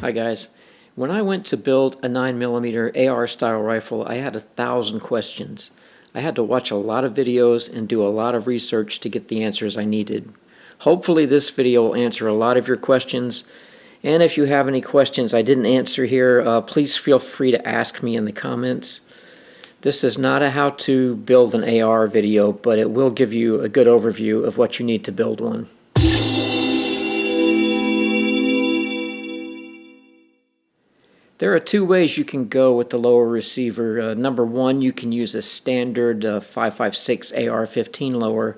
Hi guys. When I went to build a 9mm AR style rifle, I had 1,000 questions. I had to watch a lot of videos and do a lot of research to get the answers I needed. Hopefully this video will answer a lot of your questions, and if you have any questions I didn't answer here, please feel free to ask me in the comments. This is not a how to build an AR video, but it will give you a good overview of what you need to build one. There are two ways you can go with the lower receiver. Number one, you can use a standard 5.56 AR-15 lower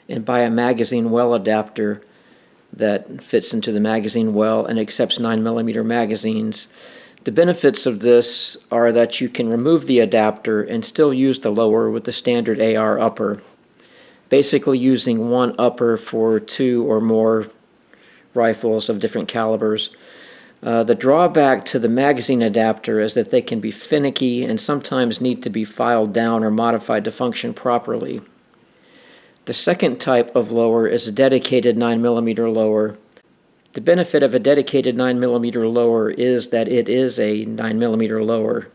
and buy a magazine well adapter that fits into the magazine well and accepts 9mm magazines. The benefits of this are that you can remove the adapter and still use the lower with the standard AR upper, basically using one upper for two or more rifles of different calibers. The drawback to the magazine adapter is that they can be finicky and sometimes need to be filed down or modified to function properly. The second type of lower is a dedicated 9mm lower. The benefit of a dedicated 9mm lower is that it is a 9mm lower.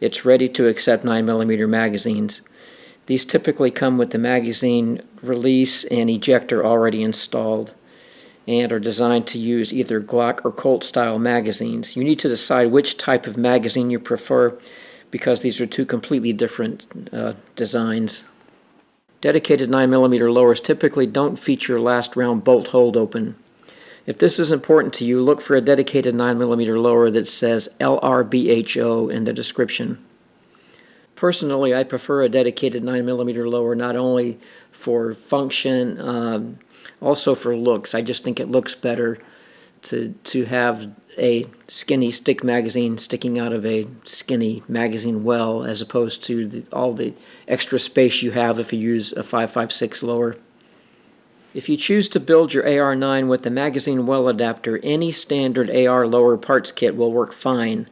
It's ready to accept 9mm magazines. These typically come with the magazine release and ejector already installed, and are designed to use either Glock or Colt style magazines. You need to decide which type of magazine you prefer because these are two completely different designs. Dedicated 9mm lowers typically don't feature last round bolt hold open. If this is important to you, look for a dedicated 9mm lower that says LRBHO in the description. Personally, I prefer a dedicated 9mm lower not only for function, also for looks. I just think it looks better to have a skinny stick magazine sticking out of a skinny magazine well as opposed to all the extra space you have if you use a 5.56 lower. If you choose to build your AR-9 with the magazine well adapter, any standard AR lower parts kit will work fine.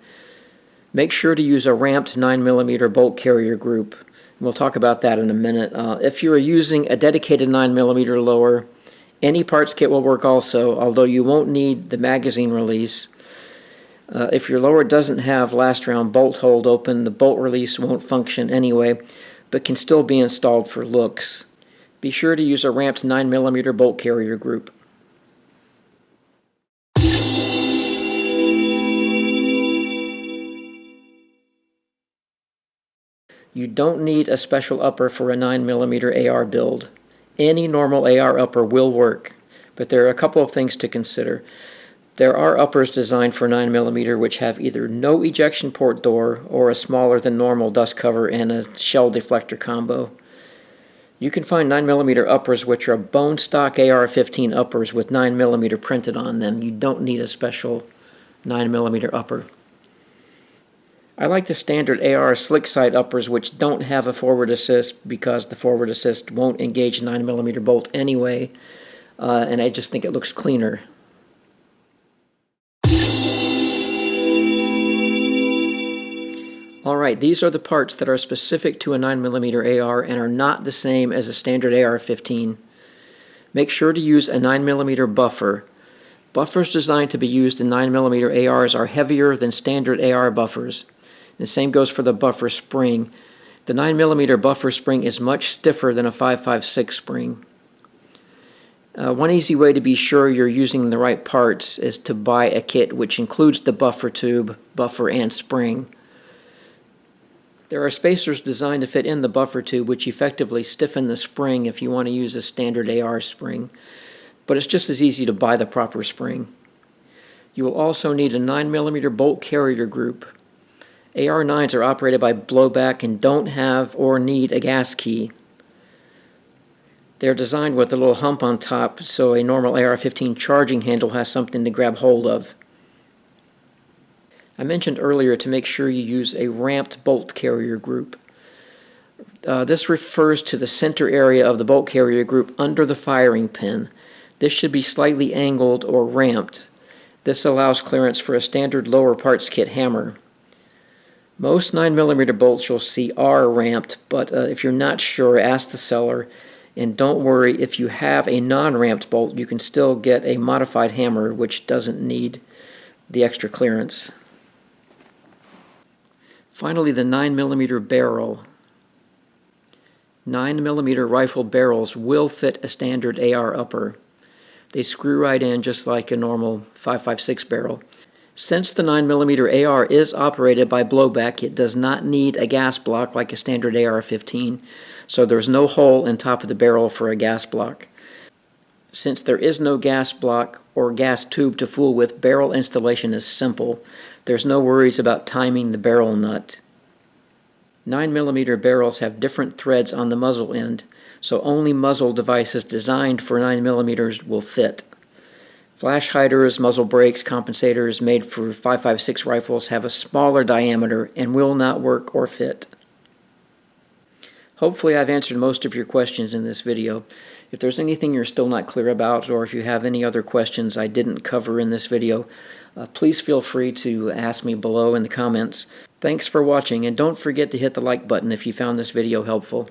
Make sure to use a ramped 9mm bolt carrier group. We'll talk about that in a minute. If you are using a dedicated 9mm lower, any parts kit will work also, although you won't need the magazine release. If your lower doesn't have last round bolt hold open, the bolt release won't function anyway, but can still be installed for looks. Be sure to use a ramped 9mm bolt carrier group. You don't need a special upper for a 9mm AR build. Any normal AR upper will work, but there are a couple of things to consider. There are uppers designed for 9mm which have either no ejection port door or a smaller than normal dust cover and a shell deflector combo. You can find 9mm uppers which are bone stock AR-15 uppers with 9mm printed on them. You don't need a special 9mm upper. I like the standard AR slick sight uppers which don't have a forward assist because the forward assist won't engage a 9mm bolt anyway, and I just think it looks cleaner. Alright, these are the parts that are specific to a 9mm AR and are not the same as a standard AR-15. Make sure to use a 9mm buffer. Buffers designed to be used in 9mm ARs are heavier than standard AR buffers. The same goes for the buffer spring. The 9mm buffer spring is much stiffer than a 5.56 spring. One easy way to be sure you're using the right parts is to buy a kit which includes the buffer tube, buffer, and spring. There are spacers designed to fit in the buffer tube which effectively stiffen the spring if you want to use a standard AR spring, but it's just as easy to buy the proper spring. You will also need a 9mm bolt carrier group. AR-9s are operated by blowback and don't have or need a gas key. They're designed with a little hump on top so a normal AR-15 charging handle has something to grab hold of. I mentioned earlier to make sure you use a ramped bolt carrier group. This refers to the center area of the bolt carrier group under the firing pin. This should be slightly angled or ramped. This allows clearance for a standard lower parts kit hammer. Most 9mm bolts you'll see are ramped, but if you're not sure, ask the seller. And don't worry, if you have a non-ramped bolt, you can still get a modified hammer which doesn't need the extra clearance. Finally, the 9mm barrel. 9mm rifle barrels will fit a standard AR upper. They screw right in just like a normal 5.56 barrel. Since the 9mm AR is operated by blowback, it does not need a gas block like a standard AR-15, so there's no hole in top of the barrel for a gas block. Since there is no gas block or gas tube to fool with, barrel installation is simple. There's no worries about timing the barrel nut. 9mm barrels have different threads on the muzzle end, so only muzzle devices designed for 9mm will fit. Flash hiders, muzzle brakes, compensators made for 5.56 rifles have a smaller diameter and will not work or fit. Hopefully I've answered most of your questions in this video. If there's anything you're still not clear about, or if you have any other questions I didn't cover in this video, please feel free to ask me below in the comments. Thanks for watching, and don't forget to hit the like button if you found this video helpful.